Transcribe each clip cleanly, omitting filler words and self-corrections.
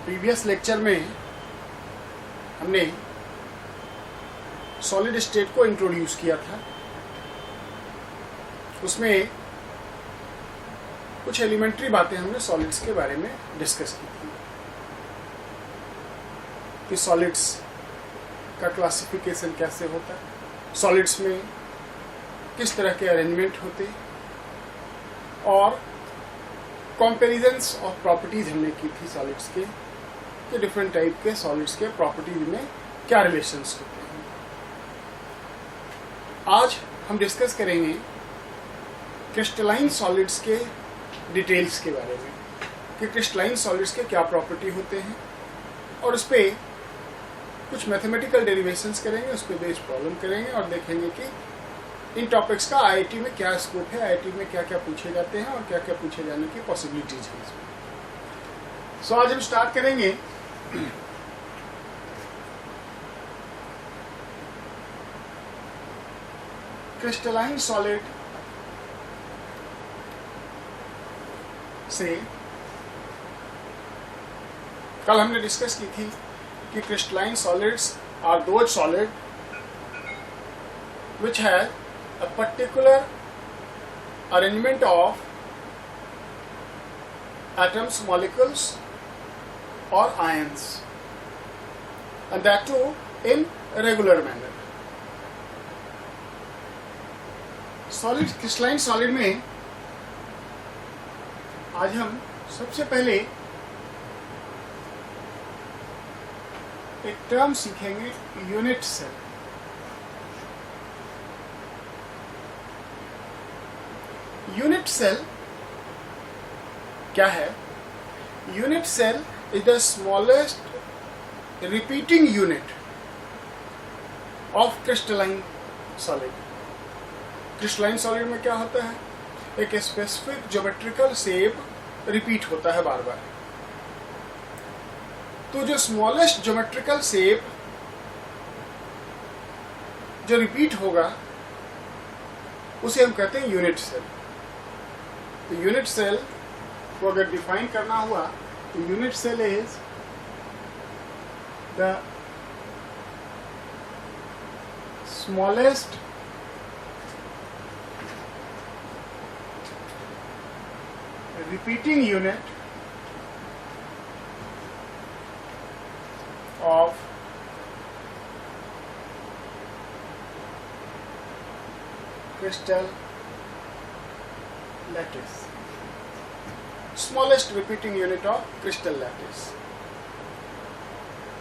Previous lecture में हमने solid state को इंट्रोड्यूस किया था। उसमें कुछ एलिमेंट्री बातें हमने सॉलिड्स के बारे में डिस्कस की थी कि सॉलिड्स का क्लासिफिकेशन कैसे होता है, सॉलिड्स में किस तरह के अरेंजमेंट होते और कंपैरिजंस ऑफ प्रॉपर्टीज हमने की थी सॉलिड्स के कि डिफरेंट टाइप के सॉलिड्स के प्रॉपर्टीज में क्या रिलेशंस होते हैं। आज हम डिस्कस करेंगे क्रिस्टलाइन सॉलिड्स के डिटेल्स के बारे में कि क्रिस्टलाइन सॉलिड्स के क्या प्रॉपर्टी होते हैं और उस पर कुछ मैथमेटिकल डेरिवेशंस करेंगे, उस पर बेस्ड प्रॉब्लम करेंगे और देखेंगे कि इन टॉपिक्स का आईआईटी में क्या स्कोप है, आईआईटी में क्या क्या पूछे जाते हैं और क्या क्या पूछे जाने की पॉसिबिलिटीज है इसमें। सो आज हम स्टार्ट करेंगे क्रिस्टलाइन सॉलिड से। कल हमने डिस्कस की थी कि crystalline solids are those solid which has a particular arrangement of atoms, molecules or ions, and that too in a regular manner. Solid crystalline solid में आज हम सबसे पहले एक टर्म सीखेंगे, यूनिट सेल। यूनिट सेल क्या है? Unit cell is the smallest repeating unit of crystalline solid. Crystalline solid में क्या होता है? एक स्पेसिफिक ज्योमेट्रिकल शेप रिपीट होता है बार बार। तो जो स्मॉलेस्ट ज्योमेट्रिकल शेप जो रिपीट होगा उसे हम कहते हैं यूनिट सेल। तो यूनिट सेल को अगर डिफाइन करना हुआ तो unit cell is the smallest repeating unit of crystal lattice, smallest repeating unit of crystal lattice।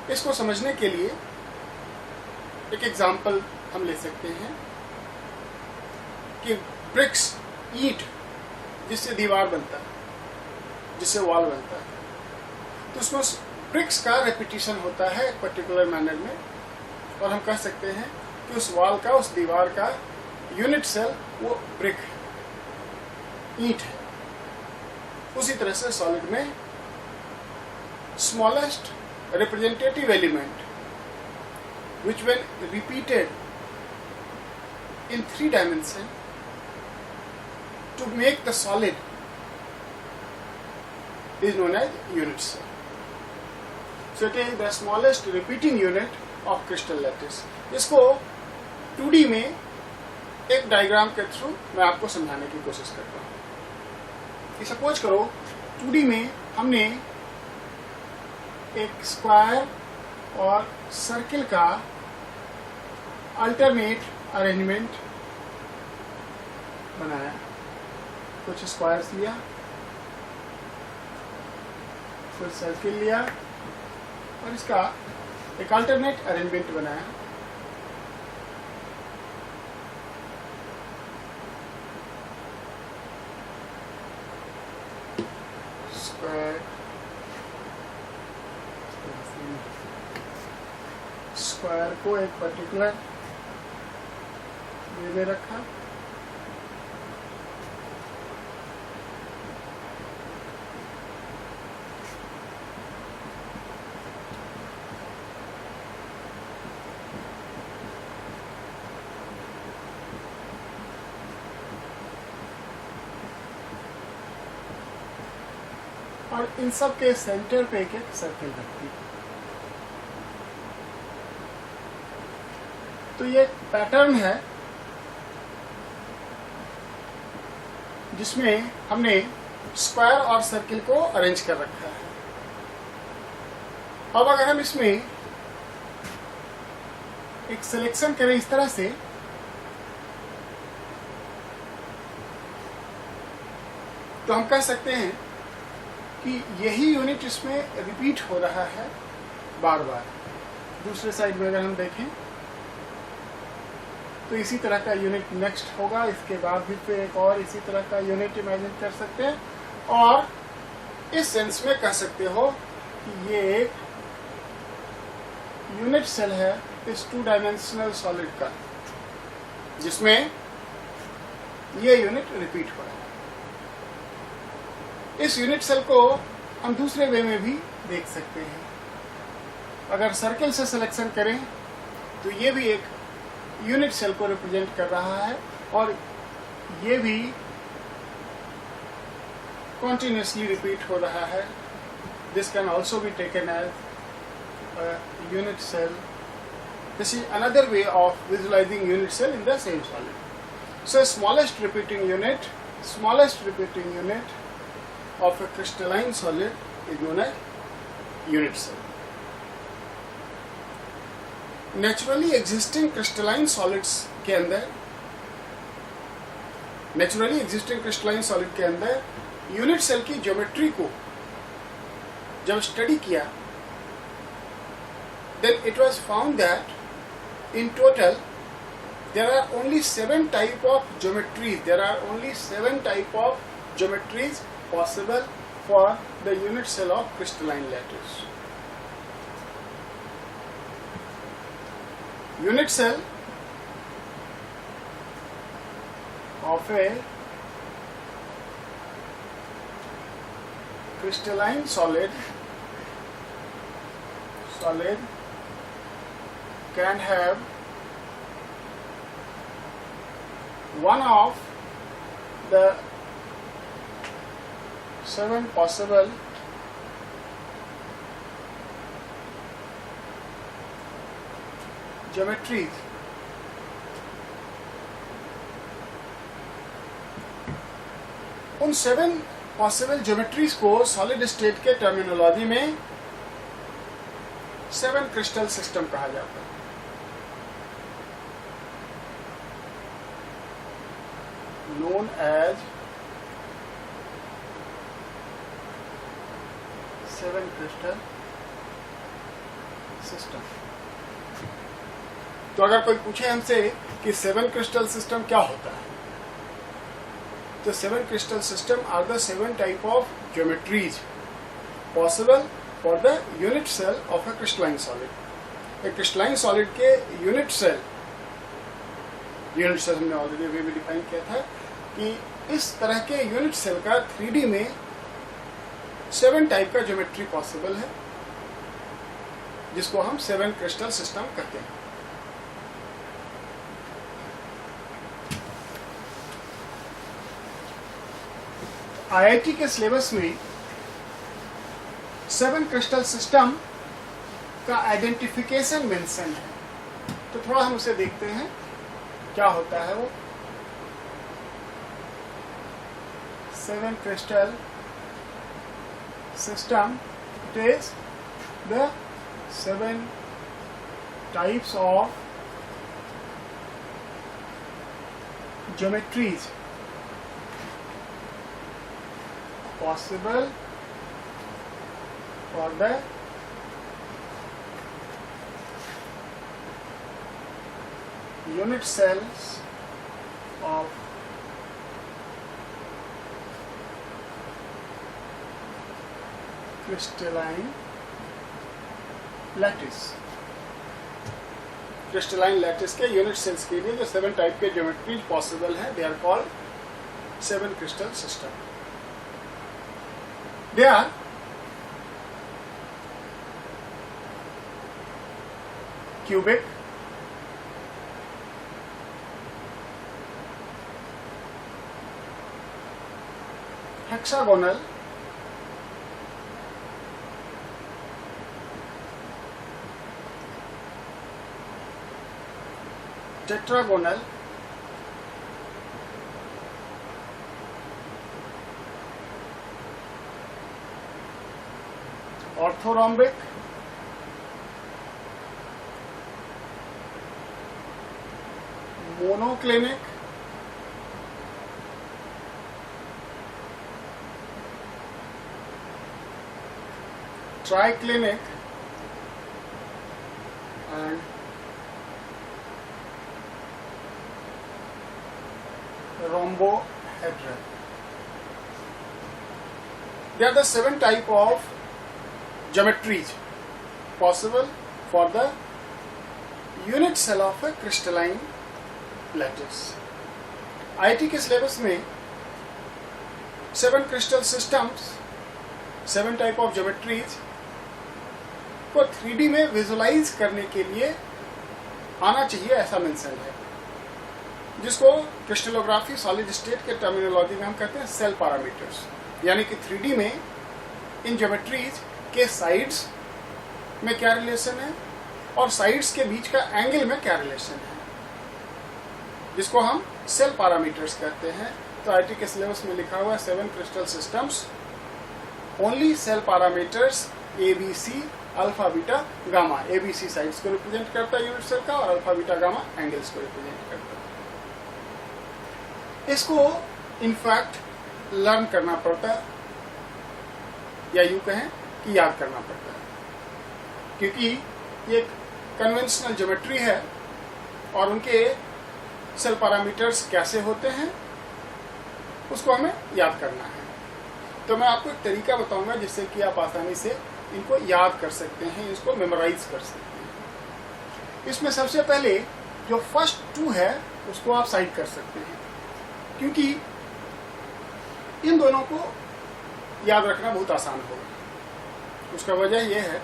इसको समझने के लिए एक एग्जाम्पल हम ले सकते हैं कि ब्रिक्स, ईंट जिससे दीवार बनता है, जिससे वॉल बनता है, तो उसमें ब्रिक्स का रेपिटेशन होता है एक पर्टिकुलर मैनर में और हम कह सकते हैं कि उस वॉल का, उस दीवार का यूनिट सेल वो ब्रिक है, ईंट है। उसी तरह से सॉलिड में smallest representative element which when repeated in 3 dimensions to make the solid is known as unit cell. So it is the smallest repeating unit of crystal lattice. इसको 2D में एक डायग्राम के थ्रू मैं आपको समझाने की कोशिश करता हूँ। सपोज करो 2D में हमने एक स्क्वायर और सर्किल का अल्टरनेट अरेंजमेंट बनाया। कुछ स्क्वायर्स लिया, कुछ सर्किल लिया और इसका एक अल्टरनेट अरेंजमेंट बनाया। स्क्वायर को एक पर्टिकुलर वे में रखा, और इन सब के सेंटर पे एक सर्किल रखती है। तो ये पैटर्न है जिसमें हमने स्क्वायर और सर्किल को अरेंज कर रखा है। अब अगर हम इसमें एक सिलेक्शन करें इस तरह से, तो हम कह सकते हैं कि यही यूनिट इसमें रिपीट हो रहा है बार बार। दूसरे साइड में अगर हम देखें तो इसी तरह का यूनिट नेक्स्ट होगा, इसके बाद भी फिर एक और इसी तरह का यूनिट इमेजिन कर सकते हैं। और इस सेंस में कह सकते हो कि ये एक यूनिट सेल है इस 2 डायमेंशनल सॉलिड का, जिसमें ये यूनिट रिपीट हो रहा है। इस यूनिट सेल को हम दूसरे वे में भी देख सकते हैं। अगर सर्किल से सिलेक्शन करें तो ये भी एक यूनिट सेल को रिप्रेजेंट कर रहा है और ये भी continuously रिपीट हो रहा है। This can also be taken as a unit cell. This is another way of visualizing unit cell in the same solid. So smallest repeating unit of a crystalline solid is known as unit cell. Naturally existing crystalline solids के अंदर unit cell की geometry को जब study किया, then it was found that in total there are only 7 type of geometries possible for the unit cell of crystalline lattice. Unit cell of a crystalline solid can have one of the 7 possible geometries. उन 7 possible geometries को solid state के terminology में 7 crystal system कहा जाता है। known as 7 crystal system. तो अगर कोई पूछे हमसे कि 7 क्रिस्टल सिस्टम क्या होता है, तो 7 crystal system are the 7 type of geometries possible for the unit cell of a crystalline solid. एक क्रिस्टलाइन सॉलिड के यूनिट सेल हमने ऑलरेडी अभी भी डिफाइन किया था कि इस तरह के यूनिट सेल का 3D में 7 टाइप का ज्योमेट्री पॉसिबल है, जिसको हम 7 क्रिस्टल सिस्टम कहते हैं। आईआईटी के सिलेबस में 7 क्रिस्टल सिस्टम का आइडेंटिफिकेशन मेंशन है, तो थोड़ा हम उसे देखते हैं क्या होता है वो। 7 crystal system, it is the 7 types of geometries possible for the unit cells of crystalline lattice। Crystalline lattice के यूनिट सेल्स के लिए जो 7 टाइप के ज्योमेट्रीज पॉसिबल है, they are called 7 crystal system. They are cubic, hexagonal, tetragonal, orthorhombic, monoclinic, triclinic and rhombohedral. There are the 7 types of geometries possible for the unit cell of a crystalline lattice. IIT के syllabus में 7 crystal systems, 7 type of geometries को 3D में visualise करने के लिए आना चाहिए, ऐसा मेंशन है, जिसको क्रिस्टलोग्राफी सॉलिड स्टेट के टर्मिनोलॉजी में हम कहते हैं सेल पैरामीटर्स। यानी कि 3D में इन ज्योमेट्रीज के साइड्स में क्या रिलेशन है और साइड्स के बीच का एंगल में क्या रिलेशन है, जिसको हम सेल पैरामीटर्स कहते हैं। तो आईटी के सिलेबस में लिखा हुआ है 7 crystal systems, only cell parameters ABC, alpha beta gamma. ABC sides को रिप्रेजेंट करता है यूनिट सेल का और अल्फा बीटा गामा एंगल्स को रिप्रेजेंट करता है। इसको इनफैक्ट लर्न करना पड़ता है, या यूं कहें कि याद करना पड़ता है, क्योंकि ये कन्वेंशनल ज्योमेट्री है और उनके सेल पैरामीटर्स कैसे होते हैं उसको हमें याद करना है। तो मैं आपको एक तरीका बताऊंगा जिससे कि आप आसानी से इनको याद कर सकते हैं, इसको मेमोराइज कर सकते हैं। इसमें सबसे पहले जो फर्स्ट 2 है उसको आप साइड कर सकते हैं, क्योंकि इन दोनों को याद रखना बहुत आसान होगा। उसका वजह यह है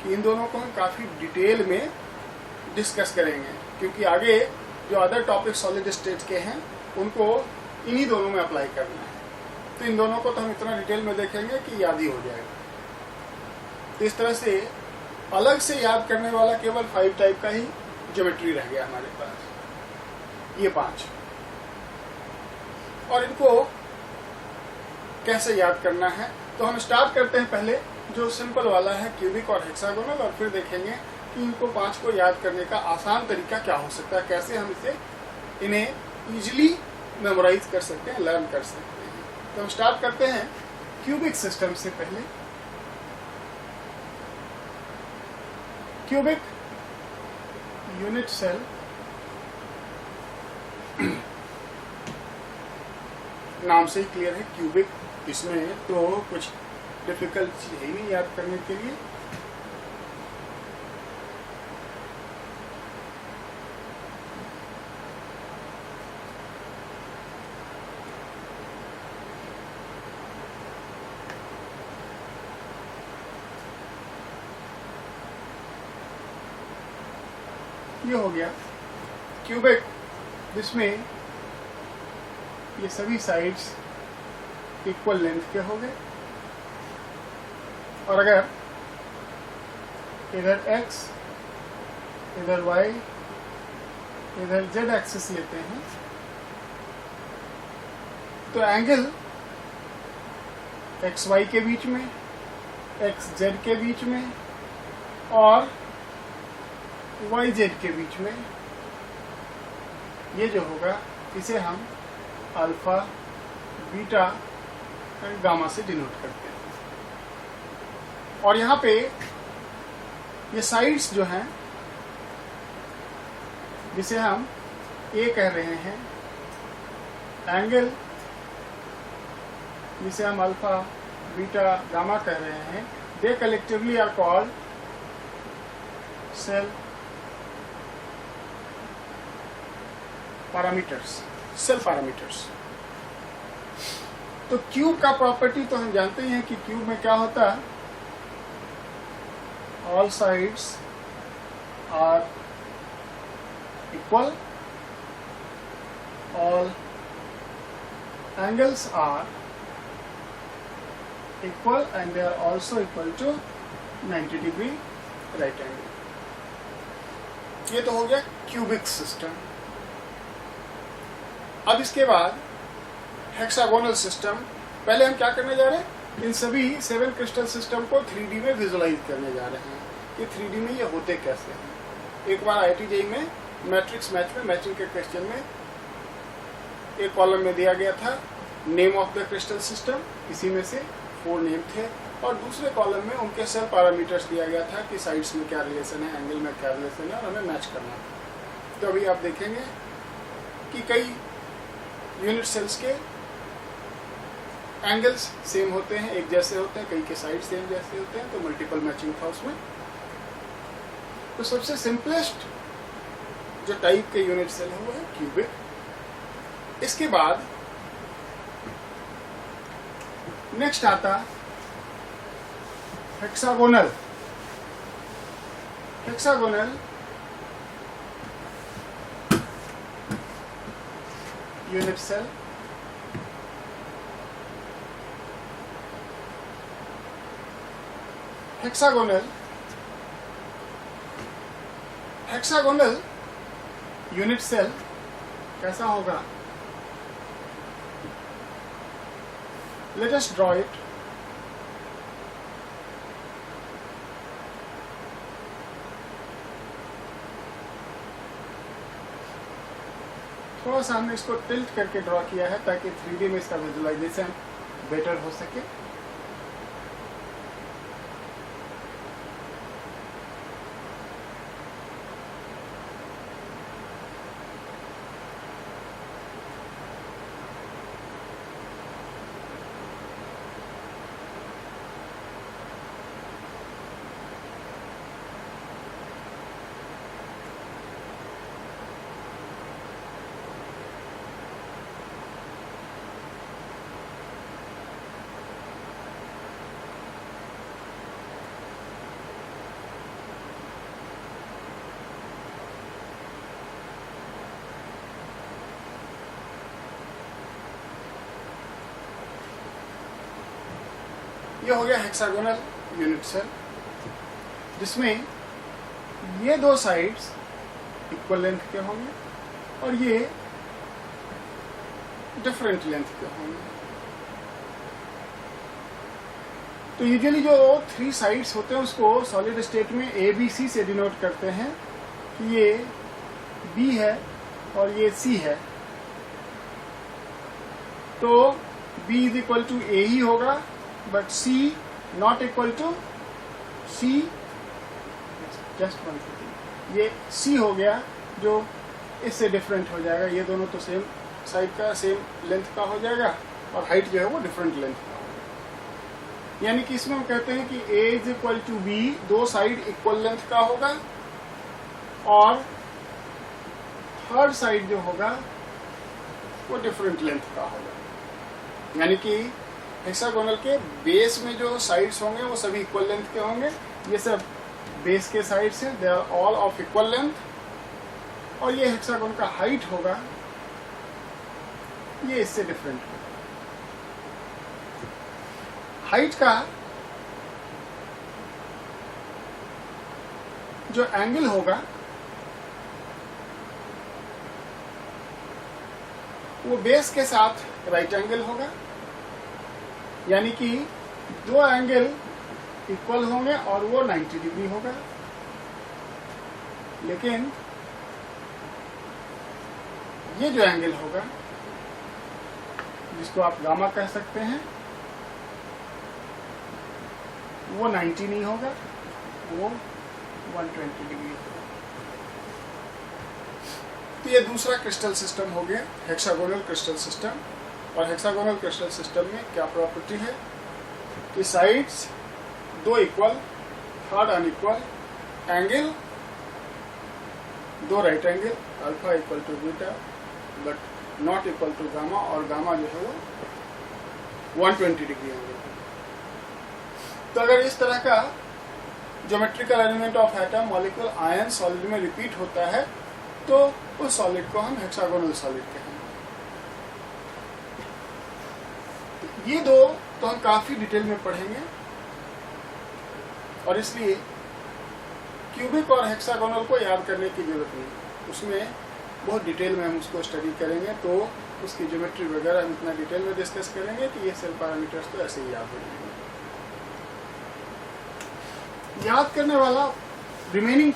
कि इन दोनों को हम काफ़ी डिटेल में डिस्कस करेंगे, क्योंकि आगे जो अदर टॉपिक सॉलिड स्टेट के हैं उनको इन्हीं दोनों में अप्लाई करना है। तो इन दोनों को तो हम इतना डिटेल में देखेंगे कि याद ही हो जाएगा। तो इस तरह से अलग से याद करने वाला केवल 5 टाइप का ही ज्योमेट्री रह गया हमारे पास, ये 5। और इनको कैसे याद करना है, तो हम स्टार्ट करते हैं पहले जो सिंपल वाला है क्यूबिक और हेक्सागोनल, और फिर देखेंगे कि इनको 5 को याद करने का आसान तरीका क्या हो सकता है, कैसे हम इन्हें इजीली मेमोराइज कर सकते हैं, लर्न कर सकते हैं। तो हम स्टार्ट करते हैं क्यूबिक सिस्टम से। पहले क्यूबिक यूनिट सेल नाम से ही क्लियर है क्यूबिक, इसमें तो कुछ डिफिकल्ट चीज है नहीं याद करने के लिए। ये हो गया क्यूबिक, जिसमें ये सभी साइड्स इक्वल लेंथ के हो गए, और अगर इधर x, इधर y, इधर z एक्सिस लेते हैं तो एंगल एक्स वाई के बीच में, एक्स जेड के बीच में और वाई जेड के बीच में ये जो होगा इसे हम अल्फा, बीटा एंड गामा से डिनोट करते हैं। और यहाँ पे ये साइड्स जो हैं जिसे हम ए कह रहे हैं, एंगल जिसे हम अल्फा, बीटा, गामा कह रहे हैं, they collectively are called cell parameters, cell parameters. तो क्यूब का प्रॉपर्टी तो हम जानते ही हैं कि क्यूब में क्या होता है, all sides are equal, all angles are equal and they are also equal to 90 degree right angle. ये तो हो गया क्यूबिक सिस्टम। अब इसके बाद हेक्सागोनल सिस्टम। पहले हम क्या करने जा रहे हैं, इन सभी 7 क्रिस्टल सिस्टम को 3D में विजुलाइज करने जा रहे हैं कि 3D में ये होते कैसे हैं। एक बार IIT JEE में मैट्रिक्स मैच में मैचिंग के क्वेश्चन में एक कॉलम में दिया गया था name of the crystal system, इसी में से 4 नेम थे, और दूसरे कॉलम में उनके सेल पैरामीटर्स दिया गया था कि साइड्स में क्या रिलेशन है, एंगल में क्या रिलेशन है, और हमें मैच करना था। तो अभी आप देखेंगे कि कई यूनिट सेल्स के एंगल्स सेम होते हैं, एक जैसे होते हैं, कई के साइड सेम जैसे होते हैं, तो मल्टीपल मैचिंग था उसमें। तो सबसे सिंपलेस्ट जो टाइप के यूनिट सेल है वो है क्यूबिक। इसके बाद नेक्स्ट आता hexagonal. Hexagonal unit cell. Hexagonal unit cell कैसा होगा? Let us draw it. थोड़ा सा हमने इसको टिल्ट करके ड्रॉ किया है ताकि 3D में इसका विजुअलाइजेशन बेटर हो सके। ये हो गया हेक्सागोनल यूनिट सेल, जिसमें ये 2 साइड्स इक्वल लेंथ के होंगे और ये डिफरेंट लेंथ के होंगे। तो यूजुअली जो 3 साइड्स होते हैं उसको सॉलिड स्टेट में ABC से डिनोट करते हैं कि ये B है और ये C है। तो B is equal to A ही होगा, but C not equal to C। Just 150 ये C हो गया जो इससे डिफरेंट हो जाएगा। ये दोनों तो सेम साइड का सेम लेंथ का हो जाएगा और हाइट जो है वो डिफरेंट लेंथ का होगा। यानी कि इसमें हम कहते हैं कि A is equal to B, 2 side equal length का होगा और थर्ड साइड जो होगा वो डिफरेंट लेंथ का होगा। यानी कि हेक्सागोनल के बेस में जो साइड्स होंगे वो सभी इक्वल लेंथ के होंगे। ये सब बेस के साइड्स हैं, they are all of equal length. और ये हेक्सागोन का हाइट होगा, ये इससे डिफरेंट होगा। हाइट का जो एंगल होगा वो बेस के साथ राइट एंगल होगा। यानी कि 2 एंगल इक्वल होंगे और वो 90 डिग्री होगा। लेकिन ये जो एंगल होगा जिसको आप गामा कह सकते हैं वो 90 नहीं होगा, वो 120 डिग्री होगा। तो ये दूसरा क्रिस्टल सिस्टम हो गया हेक्सागोनल क्रिस्टल सिस्टम। और हेक्सागोनल क्रिस्टल सिस्टम में क्या प्रॉपर्टी है कि sides 2 equal, third unequal, angle 2 right angle, alpha equal to beta but not equal to gamma, और गामा जो है वो 120 डिग्री एंगल। तो अगर इस तरह का geometrical element of atom, molecule, ion solid में रिपीट होता है तो उस सॉलिड को हम हेक्सागोनल सॉलिड कहेंगे। ये 2 तो हम काफी डिटेल में पढ़ेंगे और इसलिए क्यूबिक और हेक्सागोनल को याद करने की जरूरत नहीं, उसमें बहुत डिटेल में हम उसको स्टडी करेंगे, तो उसकी ज्योमेट्री वगैरह हम इतना डिटेल में डिस्कस करेंगे कि ये सेल पैरामीटर्स तो ऐसे ही याद हो जाएंगे। याद करने वाला रिमेनिंग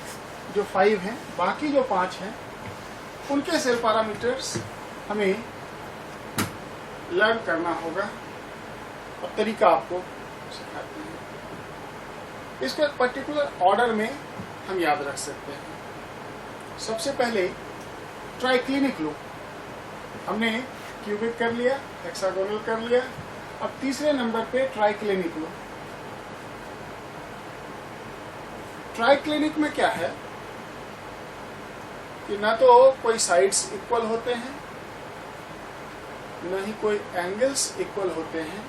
जो 5 हैं, बाकी जो 5 हैं, उनके सेल पैरामीटर्स हमें लर्न करना होगा और तरीका आपको सिखाते हैं। इसको एक पर्टिकुलर ऑर्डर में हम याद रख सकते हैं। सबसे पहले ट्राइक्लिनिक लो, हमने क्यूबिक कर लिया, हेक्सागोनल कर लिया, अब तीसरे नंबर पे ट्राइक्लिनिक लो। ट्राइक्लिनिक में क्या है कि ना तो कोई साइड्स इक्वल होते हैं, न ही कोई एंगल्स इक्वल होते हैं,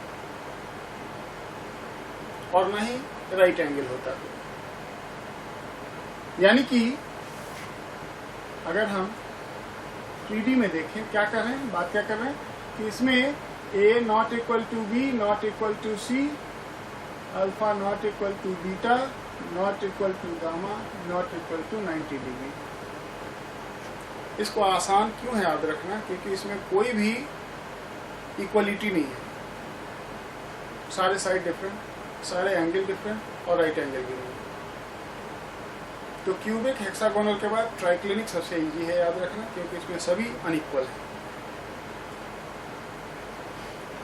और न ही राइट एंगल होता है। यानी कि अगर हम 3D में देखें, क्या कर रहे हैं, बात क्या कर रहे हैं कि इसमें A not equal to B not equal to C, alpha not equal to beta not equal to gamma not equal to 90 degree. इसको आसान क्यों है याद रखना, क्योंकि इसमें कोई भी इक्वलिटी नहीं है, सारे साइड डिफरेंट, सारे एंगल डिफरेंट और राइट एंगल भी नहीं। तो क्यूबिक हेक्सागोनल के बाद ट्राइक्लिनिक सबसे इजी है याद रखना, क्योंकि इसमें सभी अनइक्वल है।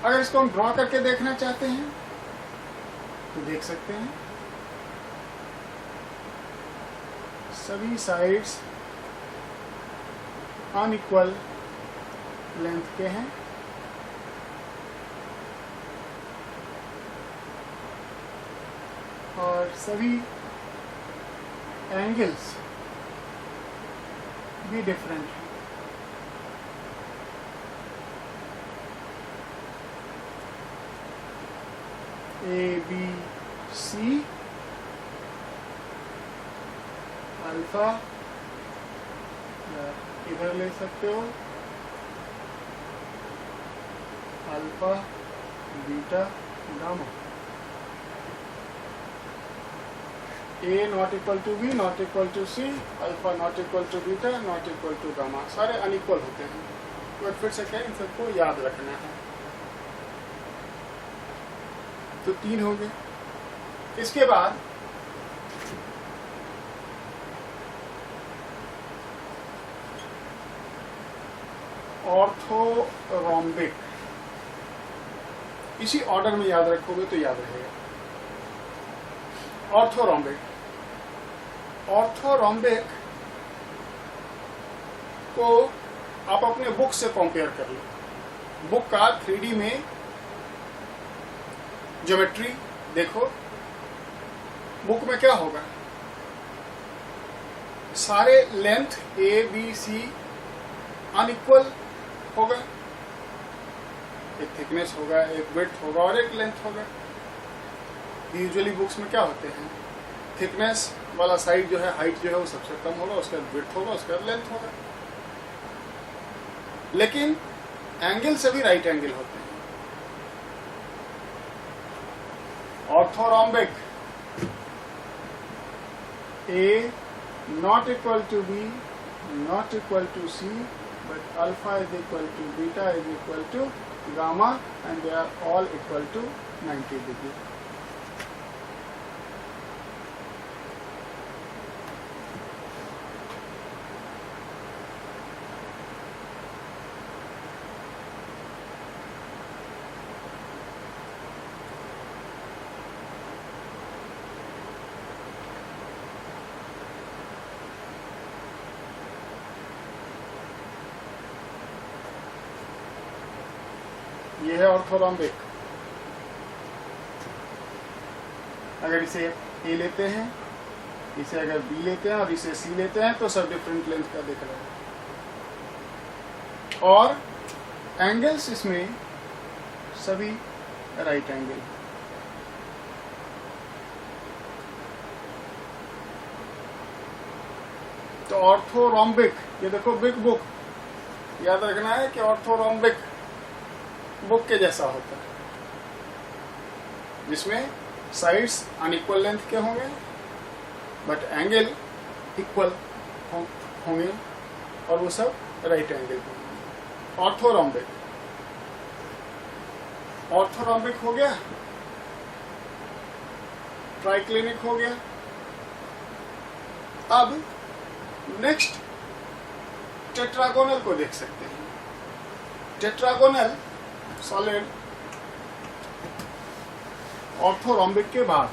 अगर इसको हम ड्रॉ करके देखना चाहते हैं तो देख सकते हैं, सभी साइड्स अनइक्वल लेंथ के हैं, और सभी एंगल्स भी डिफरेंट हैं। A, B, C, अल्फा, इधर ले सकते हो, alpha, beta, gamma. A not equal to B not equal to C, alpha not equal to beta not equal to gamma, सारे अनइक्वल होते हैं। तो फिर से क्या, इन सबको याद रखना है। तो 3 हो गए। इसके बाद ऑर्थोरोम्बिक, इसी ऑर्डर में याद रखोगे तो याद रहेगा। ऑर्थोरोम्बिक, ऑर्थोरोम्बिक को आप अपने बुक से कंपेयर कर लो। बुक का 3D में ज्योमेट्री देखो, बुक में क्या होगा, सारे length A, B, C unequal होगा, एक थिकनेस होगा, एक विड्थ होगा और एक लेंथ होगा। यूजुअली बुक्स में क्या होते हैं, थिकनेस वाला साइड जो है, हाइट जो है वो सबसे कम होगा, उसका विड्थ होगा, उसका लेंथ होगा। लेकिन एंगल सभी राइट एंगल होते हैं। Orthorhombic, A not equal to B not equal to C, but alpha is equal to beta is equal to gamma, and they are all equal to 90 degree. ये है orthorhombic. अगर इसे A लेते हैं, इसे अगर B लेते हैं और इसे C लेते हैं तो सब डिफरेंट लेंथ का दिख रहा है। और एंगल्स इसमें सभी राइट एंगल। तो ऑर्थोरोम्बिक, ये देखो बिग बुक, याद रखना है कि ऑर्थोरोम्बिक बुक के जैसा होता है, जिसमें साइड्स अनइक्वल लेंथ के होंगे, बट एंगल इक्वल होंगे और वो सब राइट एंगल होंगे। ऑर्थोरोम्बिक, ऑर्थोरोम्बिक हो गया, ट्राइक्लिनिक हो गया। अब नेक्स्ट टेट्रागोनल को देख सकते हैं। टेट्रागोनल सॉलिड ऑर्थोरोम्बिक के बाद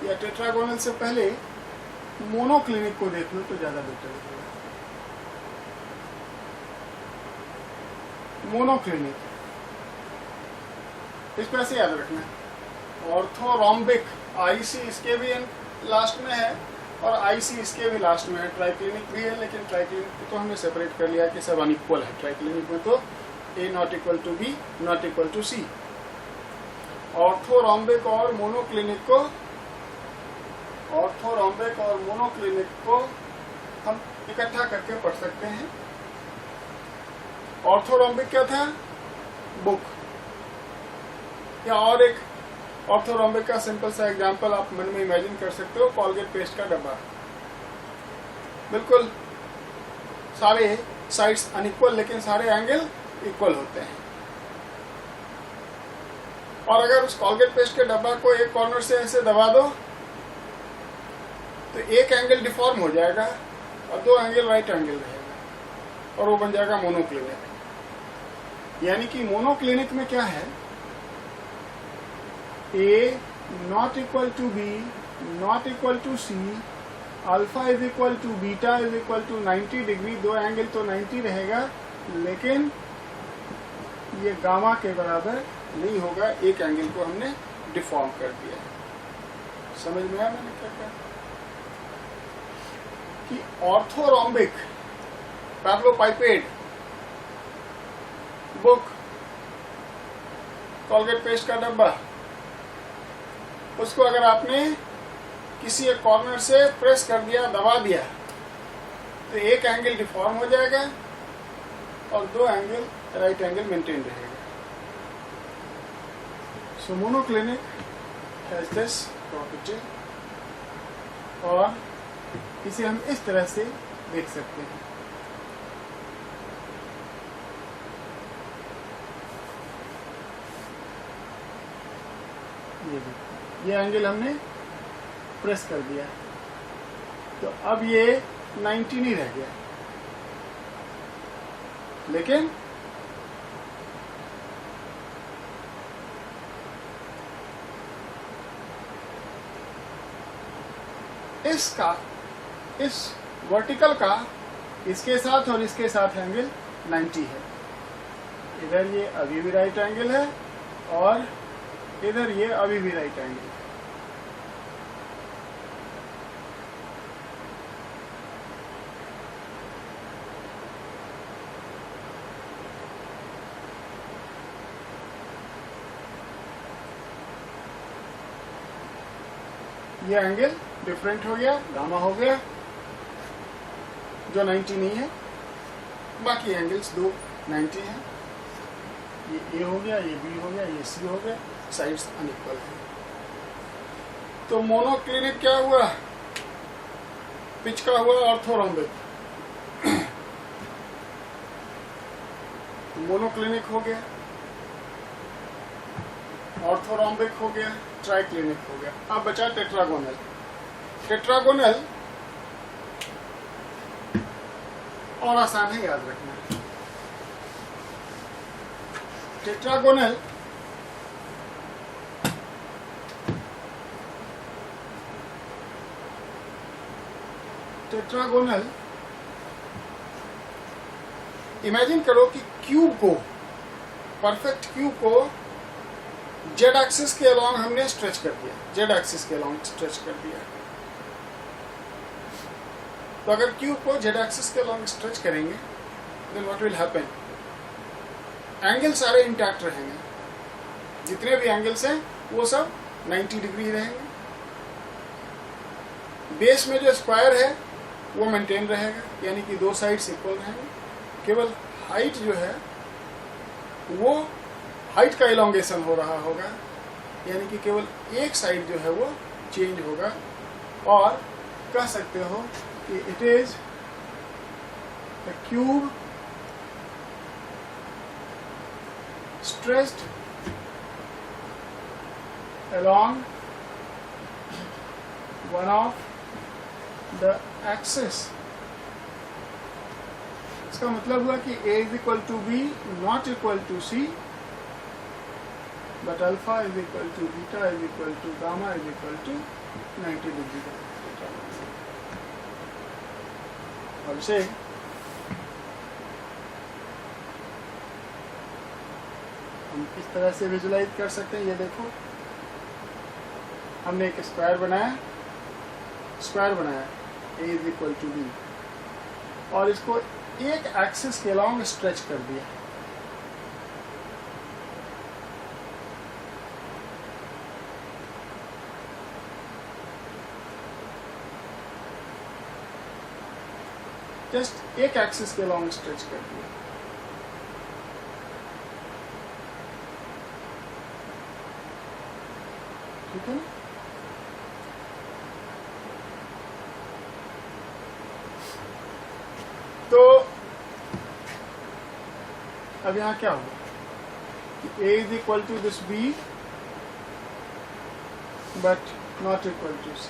या टेट्रागोनल से पहले मोनोक्लिनिक को देख लो तो ज्यादा बेटर होगा। मोनोक्लिनिक, इसको ऐसे याद रखना, ऑर्थोरोम्बिक आईसी इसके भी लास्ट में है और आईसी इसके भी लास्ट में है। ट्राइक्लिनिक भी है, लेकिन ट्राइक्लिनिक तो हमने सेपरेट कर लिया कि सब अनइक्वल है। ट्राइक्लिनिक में तो a not equal to B not equal to c. Orthorhombic और मोनोक्लिनिक को, ऑर्थोरोम्बिक और मोनोक्लिनिक को हम इकट्ठा करके पढ़ सकते हैं। ऑर्थोरोम्बिक क्या था? बुक। या और एक ऑर्थोरोम्बिक का सिंपल सा एग्जांपल आप मन में इमेजिन कर सकते हो, कॉलगेट पेस्ट का डब्बा। बिल्कुल सारे साइड्स अनइक्वल लेकिन सारे एंगल इक्वल होते हैं। और अगर उस कॉलगेट पेस्ट के डब्बा को एक कॉर्नर से ऐसे दबा दो तो एक एंगल डिफॉर्म हो जाएगा और दो एंगल राइट एंगल रहेगा और वो बन जाएगा मोनोक्लिनिक। यानी कि मोनोक्लिनिक में क्या है? A not equal to B not equal to C, alpha is equal to beta is equal to 90 degree. दो एंगल तो 90 रहेगा लेकिन ये गामा के बराबर नहीं होगा। एक एंगल को हमने डिफॉर्म कर दिया। समझ में आया मैंने क्या कहा? कि ऑर्थोरोम्बिक पैर्लोपाइपेड बुक, कॉलगेट पेस्ट का डब्बा, उसको अगर आपने किसी एक कॉर्नर से प्रेस कर दिया, दबा दिया, तो एक एंगल डिफॉर्म हो जाएगा और दो एंगल राइट एंगल मेंटेन रहेगा। सो मोनोक्लिनिक हैज दिस प्रॉपर्टी और इसे हम इस तरह से देख सकते हैं। ये एंगल हमने प्रेस कर दिया तो अब ये 90 नहीं रह गया, लेकिन इसका, इस वर्टिकल का इसके साथ और इसके साथ एंगल 90 है। इधर ये अभी भी राइट एंगल है और इधर ये अभी भी राइट एंगल है। ये एंगल डिफरेंट हो गया, गामा हो गया जो 90 नहीं है। बाकी एंगल्स दो 90 हैं। ये ए हो गया, ये बी हो गया, ये सी हो गया, साइड्स अनइक्वल है। तो मोनोक्लिनिक क्या हुआ? पिच का हुआ ऑर्थोरोम्बिक। मोनोक्लिनिक हो गया, ऑर्थोरोम्बिक हो गया, ट्राइक्लिनिक हो गया। अब बचा टेट्रागोनल। टेट्रागोनल और आसान है याद रखना। टेट्रागोनल टेट्रागोनल इमेजिन करो कि क्यूब को, परफेक्ट क्यूब को जेड एक्सिस के अलोंग हमने स्ट्रेच कर दिया, जेड एक्सिस के अलोंग स्ट्रेच कर दिया। तो अगर क्यूब को जेड एक्सिस के अलोंग स्ट्रेच करेंगे then what will happen? Angle सारे इंटैक्ट रहेंगे, जितने भी एंगल्स हैं वो सब 90 डिग्री रहेंगे। बेस में जो स्क्वायर है वो मेंटेन रहेगा, यानी कि दो साइड्स इक्वल रहेंगे। केवल हाइट जो है वो हाइट का इलोंगेशन हो रहा होगा, यानी कि केवल एक साइड जो है वो चेंज होगा, और कह सकते हो कि it is the cube stressed along one of the axis। इसका मतलब हुआ कि a is equal to b not equal to c, but alpha is equal to beta is equal to gamma is equal to 90 degree। और इसे हम किस तरह से विजुलाइज कर सकते हैं, ये देखो, हमने एक स्क्वायर बनाया a is equal to B, और इसको एक एक्सिस के अलोंग स्ट्रेच कर दिया। जस्ट एक एक्सिस के अलोंग स्ट्रेच कर दिया। ठीक है ना? तो अब यहां क्या होगा कि a is equal to this b but not equal to c।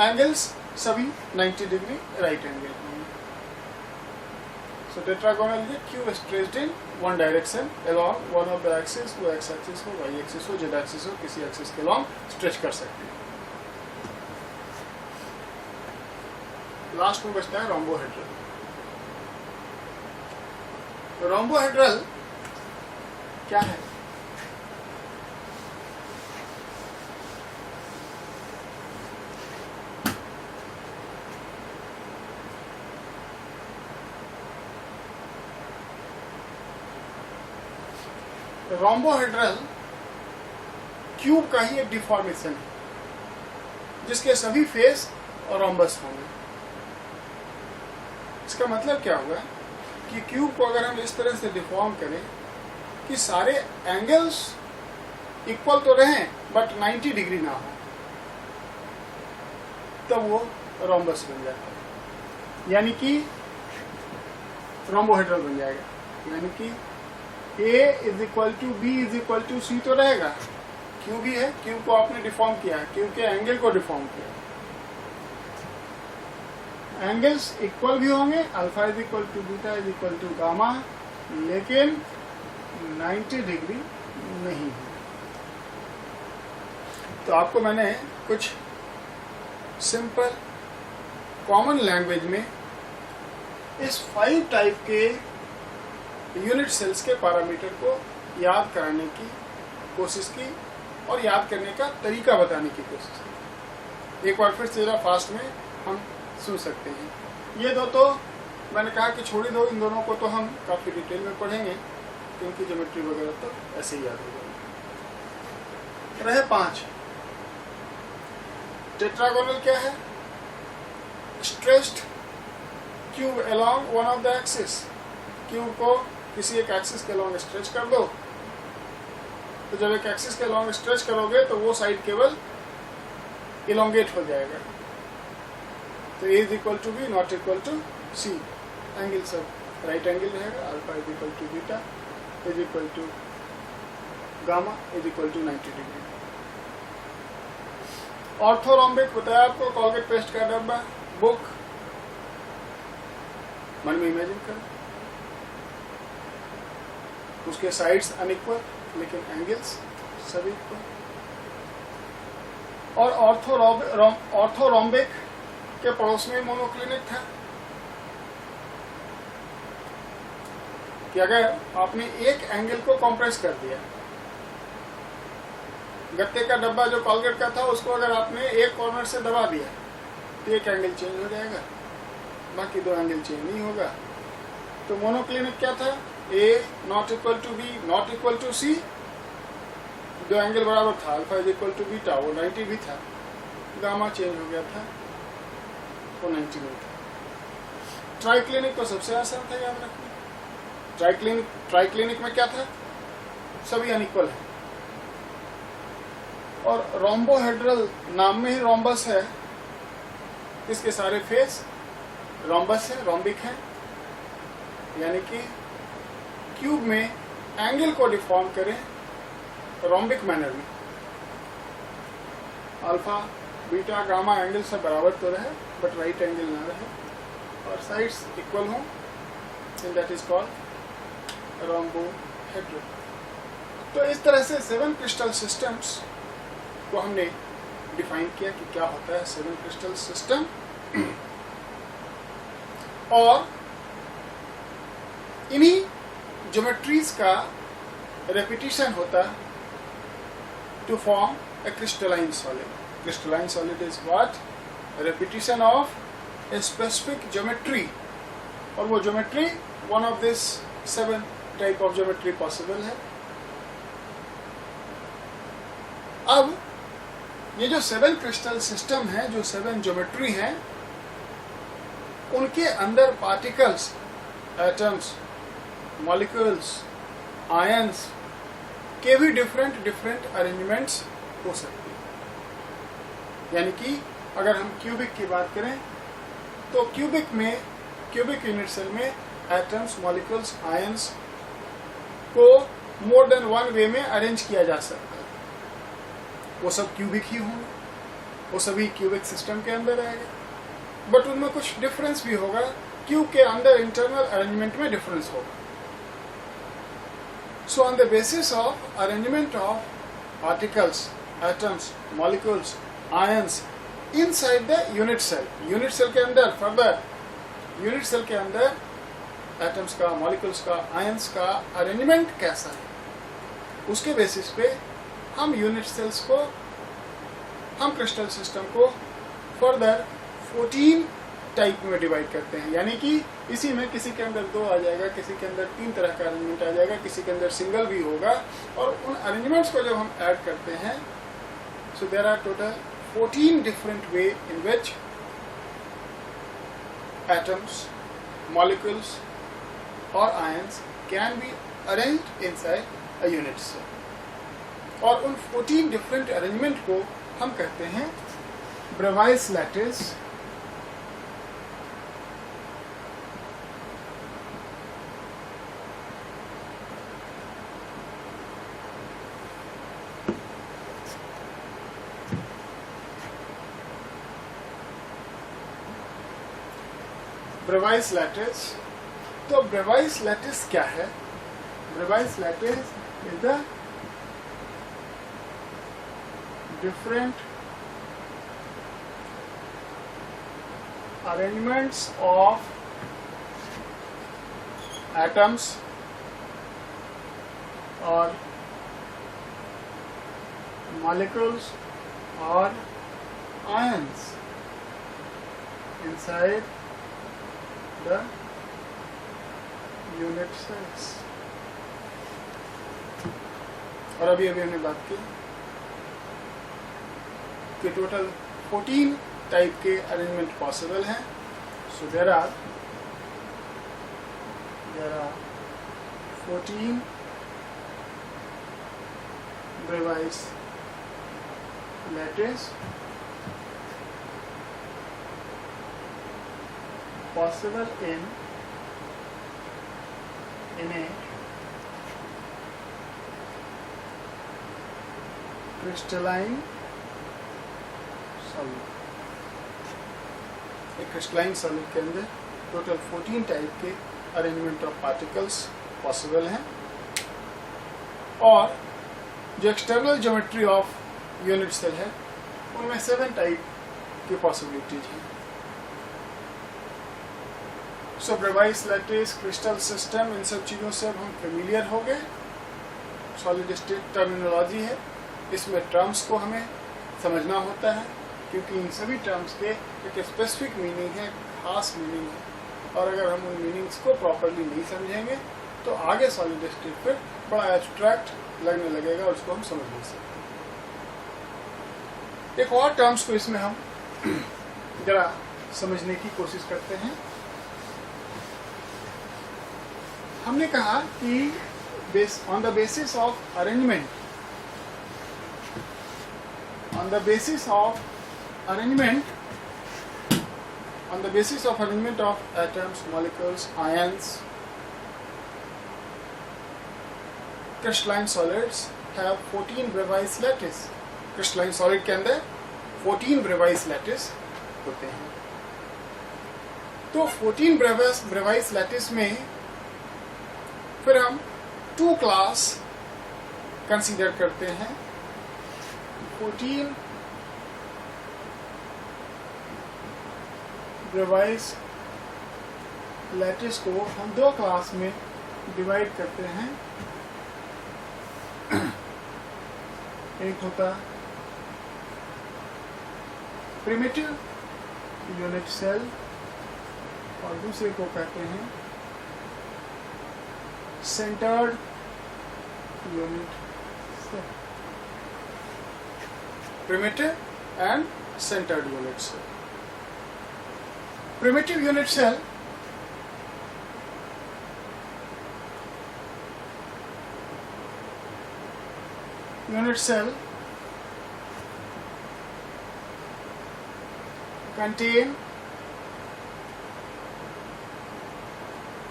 Angles सभी 90 डिग्री राइट एंगल होंगे। सो टेट्रागोनल ये cube stretched in one direction along one of the axis, वो एक्स एक्सिस हो, वाई एक्सिस हो, Z axis हो, किसी axis के along stretch कर सकते हैं। लास्ट में बचता है रोम्बोहेड्रल। तो रोम्बोहेड्रल क्या है? रोम्बोहेड्रल क्यूब का ही एक डिफॉर्मेशन है जिसके सभी फेस और रोम्बस होंगे। इसका मतलब क्या हुआ कि क्यूब को अगर हम इस तरह से डिफॉर्म करें कि सारे एंगल्स इक्वल तो रहें बट 90 डिग्री ना हो, तब वो रोम्बस बन जाता है, यानी कि रोम्बोहेड्रल बन जाएगा। यानी कि a is equal to b is equal to c तो रहेगा, क्यूब ही है, क्यूब को आपने डिफॉर्म किया है, क्यूब के एंगल को डिफॉर्म किया, एंगल्स इक्वल भी होंगे, alpha is equal to beta is equal to gamma, लेकिन 90 डिग्री नहीं है। तो आपको मैंने कुछ सिंपल कॉमन लैंग्वेज में इस 5 टाइप के यूनिट सेल्स के पैरामीटर को याद कराने की कोशिश की और याद करने का तरीका बताने की कोशिश की। एक बार फिर से जरा फास्ट में हम सुन सकते हैं। ये दो तो मैंने कहा कि छोड़ ही दो, इन दोनों को तो हम काफी डिटेल में पढ़ेंगे क्योंकि ज्योमेट्री वगैरह तो ऐसे ही याद हो जाएगी। रहे 5। टेट्रागोनल क्या है? Stretched cube along one of the axis. Cube को किसी एक एक्सिस के अलोंग स्ट्रेच कर दो, तो जब एक एक्सिस के अलोंग स्ट्रेच करोगे तो वो साइड केवल इलोंगेट हो जाएगा। तो a is equal to B not equal to C, angle सब राइट एंगल रहेगा, alpha is equal to beta is equal to gamma is equal to 90 degree. Orthorhombic बताया आपको, कॉलगेट पेस्ट का डब्बा, बुक, मन में इमेजिन करो, उसके साइड्स अनइक्वल लेकिन एंगल्स सभी इक्वल। और ऑर्थोरोम्बिक के पड़ोस में मोनोक्लिनिक था कि अगर आपने एक एंगल को कंप्रेस कर दिया, गत्ते का डब्बा जो कॉलगेट का था उसको अगर आपने एक कॉर्नर से दबा दिया तो एक एंगल चेंज हो जाएगा, बाकी 2 एंगल चेंज नहीं होगा। तो मोनोक्लिनिक क्या था? a not equal to b not equal to c, 2 angle बराबर था, alpha is equal to beta, वो 90 भी था, गामा चेंज हो गया था, वो 90 नहीं था। ट्राइक्लिनिक तो सबसे आसान था याद रखना। ट्राइक्लिनिक में क्या था? सभी अनइक्वल है। और रोम्बोहेड्रल नाम में ही रोम्बस है, इसके सारे फेस रोम्बस है, रोम्बिक है, यानी कि क्यूब में एंगल को डिफॉर्म करें रोम्बिक मैनर में। अल्फा बीटा गामा एंगल से बराबर तो रहे बट राइट एंगल ना रहे और साइड्स इक्वल हों, and that is called rhombohedral. तो इस तरह से 7 क्रिस्टल सिस्टम्स को हमने डिफाइन किया कि क्या होता है 7 क्रिस्टल सिस्टम। और इन्हीं ज्योमेट्रीज का रेपिटेशन होता है to form a crystalline solid. Crystalline solid is what? A repetition of a specific geometry. और वो geometry one of this 7 type of geometry possible है। अब ये जो 7 क्रिस्टल सिस्टम है, जो 7 ज्योमेट्री हैं, उनके अंदर पार्टिकल्स, एटम्स, मॉलिक्यूल्स, आयंस के भी डिफरेंट अरेंजमेंट्स हो सकती है। यानी कि अगर हम क्यूबिक की बात करें तो क्यूबिक यूनिट सेल में एटम्स, मॉलिक्यूल्स, आयंस को मोर देन 1 वे में अरेंज किया जा सकता है। वो सब क्यूबिक ही होंगे, वो सभी क्यूबिक सिस्टम के अंदर आएंगे, बट उनमें कुछ डिफरेंस भी होगा। क्यूब के अंदर इंटरनल अरेंजमेंट में डिफरेंस होगा। So on the basis of arrangement of particles, atoms, molecules, ions inside the unit cell के अंदर फर्दर यूनिट सेल के अंदर एटम्स का, मॉलिक्यूल्स का, आयंस का अरेंजमेंट कैसा है, उसके बेसिस पे हम यूनिट सेल्स को, हम क्रिस्टल सिस्टम को फर्दर 14 टाइप में डिवाइड करते हैं। यानी कि इसी में किसी के अंदर 2 आ जाएगा, किसी के अंदर 3 तरह का अरेंजमेंट आ जाएगा, किसी के अंदर सिंगल भी होगा। और उन अरेंजमेंट्स को जब हम ऐड करते हैं, so there are total 14 different way in which atoms, molecules और ions can be arranged inside a unit cell. और उन 14 डिफरेंट अरेंजमेंट को हम कहते हैं ब्रेवाइस लैटिस, ब्रेवाइस लैटिस। तो ब्रेवाइस लैटिस क्या है? Bravais lattice is the different arrangements of atoms और मॉलिक्यूल्स और ions inside the unit cells। और अभी हमने बात की कि टोटल 14 टाइप के अरेंजमेंट पॉसिबल हैं। So there are 14 Bravais lattice possible in a crystalline solid। एक क्रिस्टलाइन सॉलिड के अंदर टोटल 14 टाइप के अरेंजमेंट ऑफ पार्टिकल्स पॉसिबल हैं। और जो external geometry of unit cell है उनमें 7 टाइप की पॉसिबिलिटीज हैं। So Bravais lattice, crystal system, इन सब चीज़ों से अब हम फेमिलियर हो गए। सॉलिड स्टेट टर्मिनोलॉजी है, इसमें टर्म्स को हमें समझना होता है क्योंकि इन सभी टर्म्स के एक स्पेसिफिक मीनिंग है, खास मीनिंग है। और अगर हम उन मीनिंग्स को प्रॉपरली नहीं समझेंगे तो आगे सॉलिड स्टेट पर बड़ा एब्स्ट्रैक्ट लगने लगेगा और उसको हम समझ नहीं सकते। एक और टर्म्स को इसमें हम जरा समझने की कोशिश करते हैं। हमने कहा कि on the basis of arrangement of atoms, molecules, ions, crystalline solids have 14 Bravais lattice. crystalline solid के अंदर 14 Bravais lattice होते हैं. तो 14 Bravais lattice में फिर हम 2 क्लास कंसीडर करते हैं. 14 Bravais lattice को हम 2 क्लास में डिवाइड करते हैं. एक होता प्रिमिटिव यूनिट सेल और दूसरे को कहते हैं centred unit cell. Primitive and centred unit cell. Primitive unit cell contain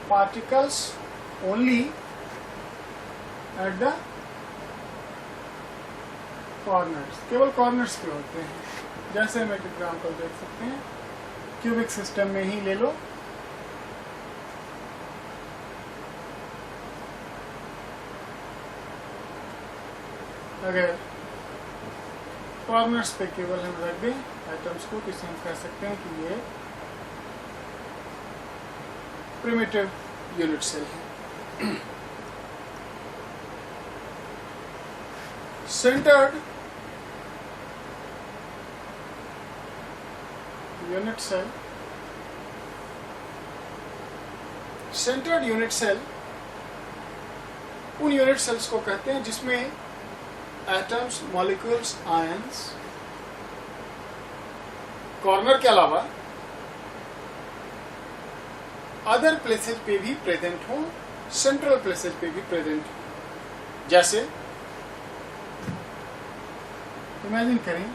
particles only at the corners. केवल कॉर्नर्स पे होते हैं. जैसे हम एक एग्जाम्पल देख सकते हैं, क्यूबिक सिस्टम में ही ले लो. अगर कॉर्नर्स पे केवल हम रख दें एटम्स को, तो हम कह सकते हैं कि ये प्रिमिटिव यूनिट सेल है. Centred unit cell. Centred unit cell उन यूनिट सेल्स को कहते हैं जिसमें एटम्स, मॉलिक्यूल्स, आयंस कॉर्नर के अलावा अदर प्लेसेस पे भी प्रेजेंट हो, सेंट्रल प्लेसेस पे भी प्रेजेंट हो. जैसे इमेजिन करें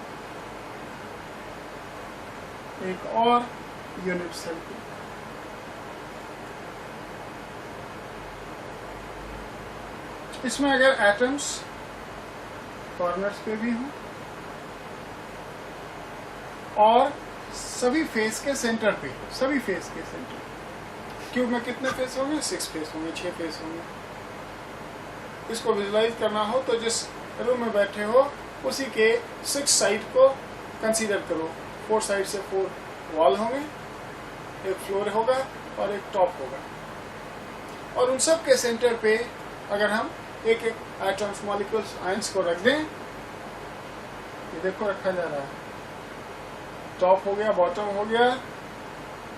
एक और यूनिट सेल को. इसमें अगर एटम्स कॉर्नर्स पे भी हों और सभी फेस के सेंटर पे, सभी फेस के सेंटर. क्यूब में कितने फेस होंगे? 6 फेस होंगे, 6 फेस होंगे. इसको विजुलाइज करना हो तो जिस रूम में बैठे हो उसी के 6 साइड को कंसीडर करो. 4 साइड से 4 वॉल होंगे, एक फ्लोर होगा और एक टॉप होगा. और उन सब के सेंटर पे अगर हम एक एक एटम्स, मॉलिक्यूल्स, आयंस को रख दें, ये देखो रखा जा रहा है. टॉप हो गया, बॉटम हो गया,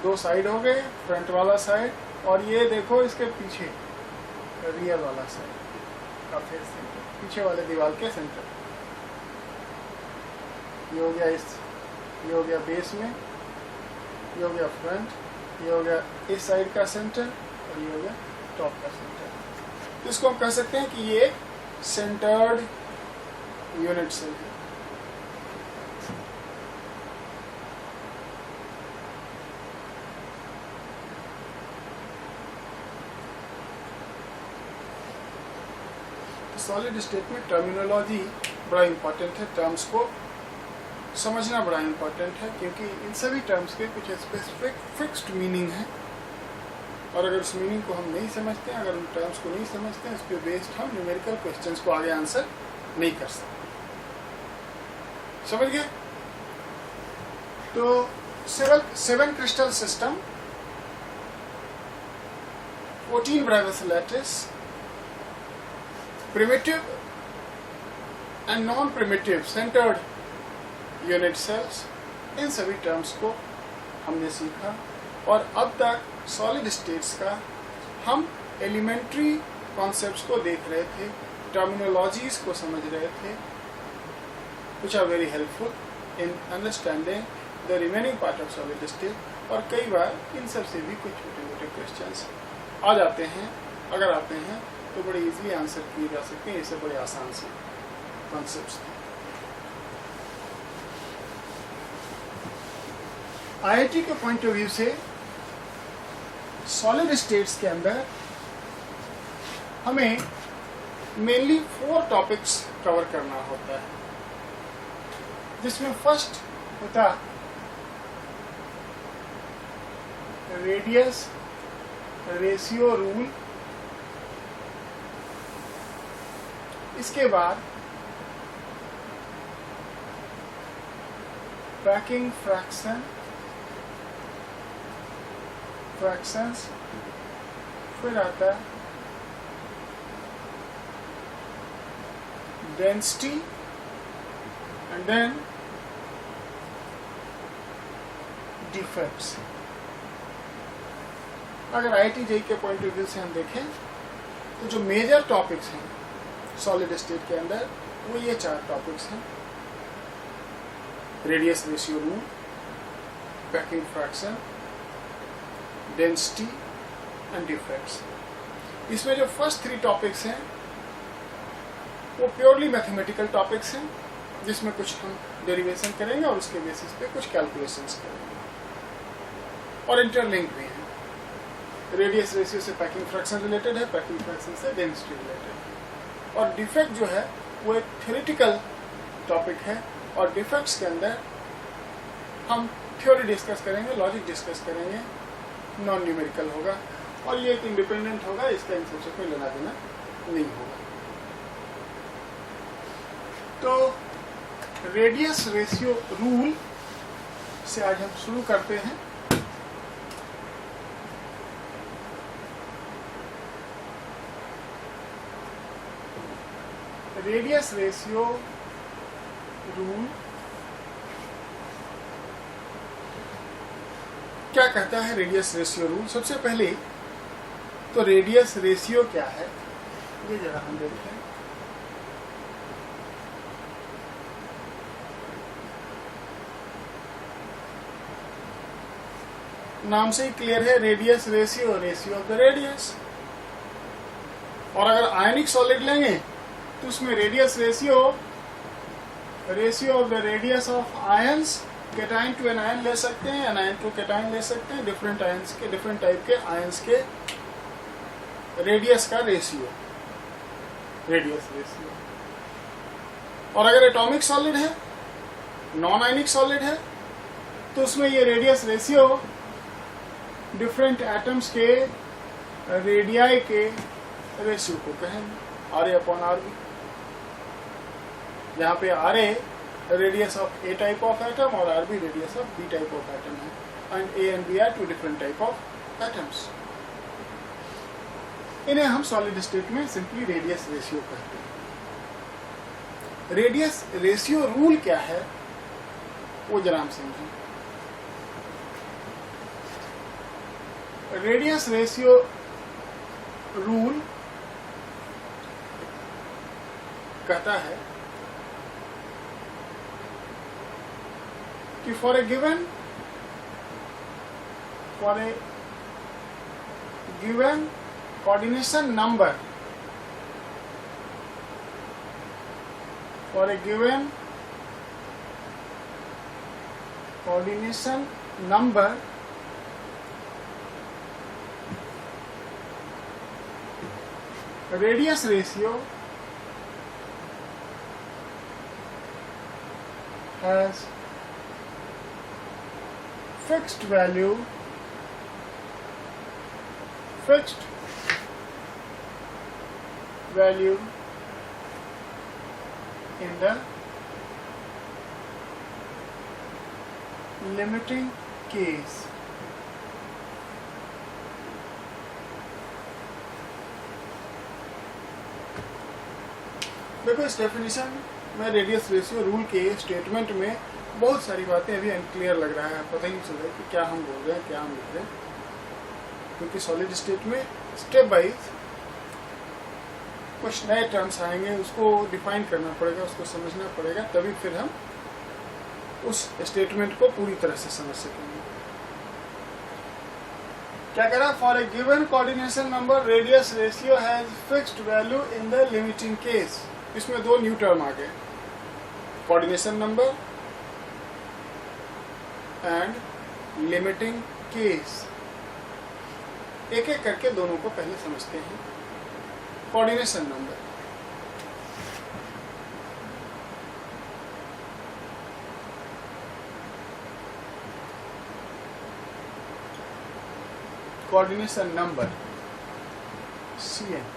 2 साइड हो गए, फ्रंट वाला साइड, और ये देखो इसके पीछे रियर वाला साइड का फेस सेंटर, पीछे वाले दीवार के सेंटर. ये हो गया ये हो गया बेस में, ये हो गया फ्रंट, ये हो गया इस साइड का सेंटर और ये हो गया टॉप का सेंटर. तो इसको हम कह सकते हैं कि ये एक सेंटर्ड यूनिट सेल है. सॉलिड स्टेट में टर्मिनोलॉजी बड़ा इम्पोर्टेंट है. टर्म्स को समझना बड़ा इम्पोर्टेंट है क्योंकि इन सभी टर्म्स के कुछ स्पेसिफिक फिक्स्ड मीनिंग है. और अगर उस मीनिंग को हम नहीं समझते हैं, अगर उन टर्म्स को नहीं समझते हैं, इस पर बेस्ड हम न्यूमेरिकल क्वेश्चंस को आगे आंसर नहीं कर सकते. समझ गए? तो 7 crystal system, 14 Bravais lattice, primitive and non-primitive centered unit cells, इन सभी टर्म्स को हमने सीखा. और अब तक सॉलिड स्टेट्स का हम एलिमेंट्री कॉन्सेप्ट्स को देख रहे थे, टर्मिनोलॉजीज को समझ रहे थे, which are very helpful in understanding the remaining part of solid state. और कई बार इन सब से भी कुछ छोटे मोटे क्वेश्चंस आ जाते हैं. अगर आते हैं तो बड़े इजीली आंसर किए जा सकते हैं। ये सब बड़े आसान से कॉन्सेप्ट्स थे। आईआईटी के पॉइंट ऑफ व्यू से सॉलिड स्टेट्स के अंदर हमें मेनली 4 टॉपिक्स कवर करना होता है, जिसमें फर्स्ट होता रेडियस रेशियो रूल, इसके बाद पैकिंग फ्रैक्शंस, फिर आता है डेंसिटी एंड देन डिफेक्ट्स। अगर आईआईटी जेईई के पॉइंट ऑफ व्यू से हम देखें तो जो मेजर टॉपिक्स हैं सॉलिड स्टेट के अंदर वो ये 4 टॉपिक्स हैं: radius ratio rule, packing fraction, density and defects. इसमें जो फर्स्ट 3 टॉपिक्स हैं वो प्योरली मैथमेटिकल टॉपिक्स हैं, जिसमें कुछ हम डेरिवेशन करेंगे और उसके बेसिस पे कुछ कैलकुलेशंस करेंगे, और इंटरलिंक भी है। रेडियस रेशियो से पैकिंग फ्रैक्शन रिलेटेड है, पैकिंग फ्रैक्शन से डेंसिटी रिलेटेड है। और डिफेक्ट जो है वो एक थ्योरेटिकल टॉपिक है, और डिफेक्ट्स के अंदर हम थ्योरी डिस्कस करेंगे, लॉजिक डिस्कस करेंगे, नॉन न्यूमेरिकल होगा, और ये एक इंडिपेंडेंट होगा, इसका इन सबसे कोई लेना देना नहीं होगा। तो रेडियस रेशियो रूल से आज हम शुरू करते हैं। रेडियस रेशियो रूल क्या कहता है? रेडियस रेशियो रूल, सबसे पहले तो रेडियस रेशियो क्या है ये जरा हम देखते हैं। नाम से ही क्लियर है, radius ratio, ratio of the radius. और अगर आयनिक सॉलिड लेंगे तो उसमें radius ratio of the radius of ions, cation to anion ले सकते हैं, एनायन टू कैटायन ले सकते हैं, डिफरेंट आयंस के, डिफरेंट टाइप के आयंस के रेडियस का रेशियो, रेडियस रेशियो। और अगर एटॉमिक सॉलिड है, नॉन आयनिक सॉलिड है, तो उसमें ये रेडियस रेशियो डिफरेंट एटम्स के रेडियाई के रेशियो को कहेंगे, RA/RB, यहाँ पे RA radius of A type of atom और RB radius of B type of atom है, and A and B are 2 different type of atoms. इन्हें हम सॉलिड स्टेट में सिंपली रेडियस रेशियो कहते हैं। रेडियस रेशियो रूल क्या है वो जरा हम समझें। रेडियस रेशियो रूल कहता है कि for a given coordination number, for a given coordination number, radius ratio has fixed value in the limiting case. देखो इस डेफिनेशन में रेडियस रेशियो रूल के स्टेटमेंट में बहुत सारी बातें अभी अनक्लियर लग रहा है, पता ही नहीं चल रहा है कि क्या हम बोल रहे हैं, क्या हम लिख रहे हैं, क्योंकि सॉलिड स्टेट में स्टेप वाइज कुछ नए टर्म्स आएंगे, उसको डिफाइन करना पड़ेगा, उसको समझना पड़ेगा, तभी फिर हम उस स्टेटमेंट को पूरी तरह से समझ सकेंगे। क्या कह रहा है? For a given coordination number radius ratio has fixed value in the limiting case. इसमें दो न्यू टर्म आ गए, coordination number and limiting case. एक एक करके दोनों को पहले समझते हैं. Coordination number, coordination number CN.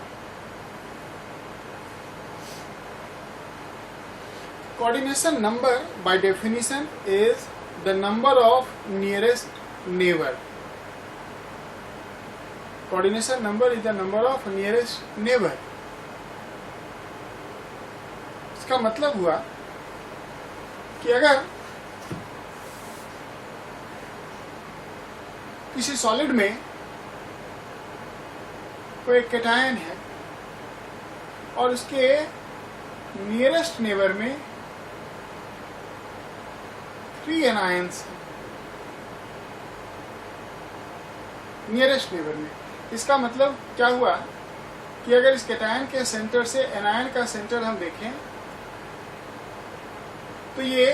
Coordination number by definition is the number of nearest neighbor. Coordination number is the number of nearest neighbor. इसका मतलब हुआ कि अगर किसी सॉलिड में कोई कैटायन है और उसके नियरेस्ट नेबर में 3 एनायंस हैं. नियरेस्ट नेबर में, इसका मतलब क्या हुआ कि अगर इस कैटायन के सेंटर से एनायन का सेंटर हम देखें तो ये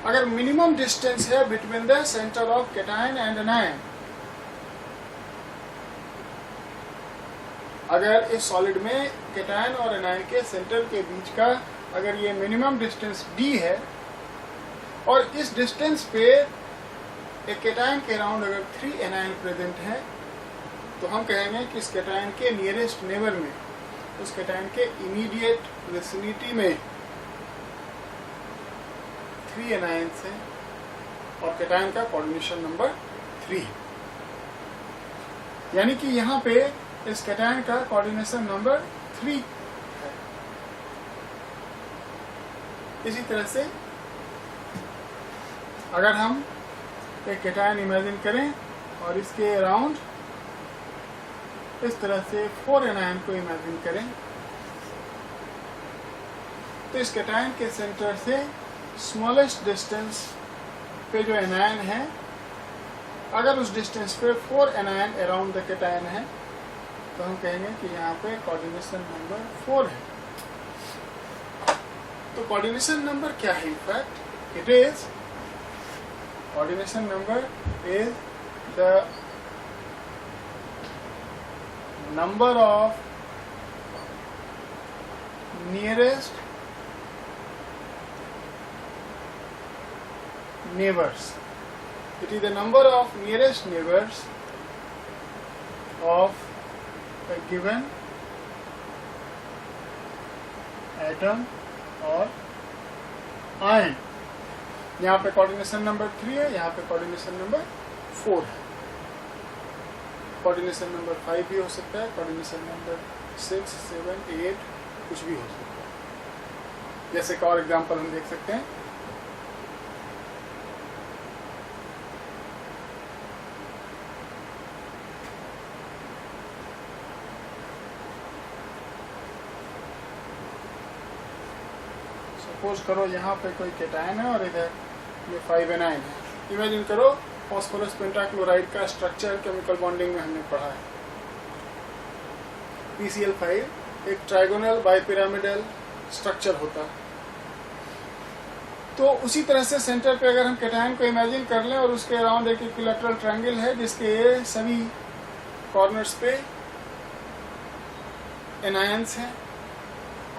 अगर मिनिमम डिस्टेंस है between the centre of cation and anion, अगर इस सॉलिड में कैटायन और एनायन के सेंटर के बीच का अगर ये मिनिमम डिस्टेंस d है और इस डिस्टेंस पे एक कैटायन के अराउंड अगर 3 एनायन प्रेजेंट है तो हम कहेंगे कि इस कैटायन के नियरेस्ट नेबर में, उस कैटायन के इमीडिएट विसिनिटी में 3 एनायंस हैं और कैटायन का कोऑर्डिनेशन नंबर 3. यानी कि यहाँ पे इस कैटायन का कोऑर्डिनेशन नंबर 3 है. इसी तरह से अगर हम एक कैटायन इमेजिन करें और इसके अराउंड इस तरह से 4 एनायन को इमेजिन करें तो इस कैटायन के सेंटर से स्मॉलेस्ट डिस्टेंस पे जो एनायन है, अगर उस डिस्टेंस पे 4 एनायन अराउंड द कैटायन है तो हम कहेंगे कि यहाँ पे कोऑर्डिनेशन नंबर 4 है. तो कोऑर्डिनेशन नंबर क्या है? In fact it is, coordination number is the number of nearest neighbours. It is the number of nearest neighbors of a given atom or ion. यहाँ पे कोऑर्डिनेशन नंबर 3 है, यहाँ पे कोऑर्डिनेशन नंबर 4 है. कोऑर्डिनेशन नंबर 5 भी हो सकता है, कोऑर्डिनेशन नंबर 6, 7, 8 कुछ भी हो सकता है. जैसे एक और एग्जांपल हम देख सकते हैं. सपोज करो यहाँ पे कोई कैटायन है और इधर ये 5 एनायन है. इमेजिन करो फास्फोरस पेंटाक्लोराइड का स्ट्रक्चर केमिकल बॉन्डिंग में हमने पढ़ा है. PCl5 एक ट्राइगोनल बाइपिरामिडल स्ट्रक्चर होता है. तो उसी तरह से सेंटर पे अगर हम कैटायन को इमेजिन कर लें और उसके अराउंड एक इक्विलैटरल ट्रायंगल है जिसके सभी कॉर्नर्स पे एनायंस हैं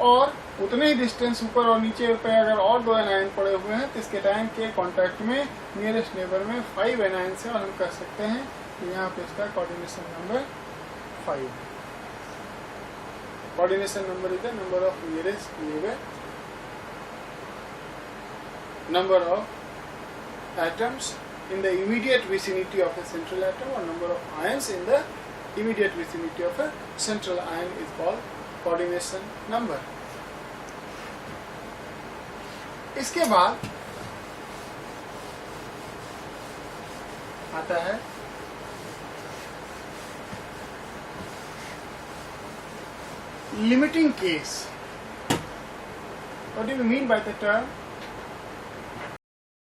और उतने ही डिस्टेंस ऊपर और नीचे पे अगर और 2 एनायन पड़े हुए हैं तो इस कैटायन के कांटेक्ट में नियरेस्ट नेबर में 5 एनायंस है और हम कह सकते हैं कि यहाँ पे इसका coordination number 5. Coordination number is the number of nearest neighbour, number of atoms in the immediate vicinity of a central atom or number of ions in the immediate vicinity of a central ion is called coordination number. इसके बाद आता है limiting case. What do you mean by the term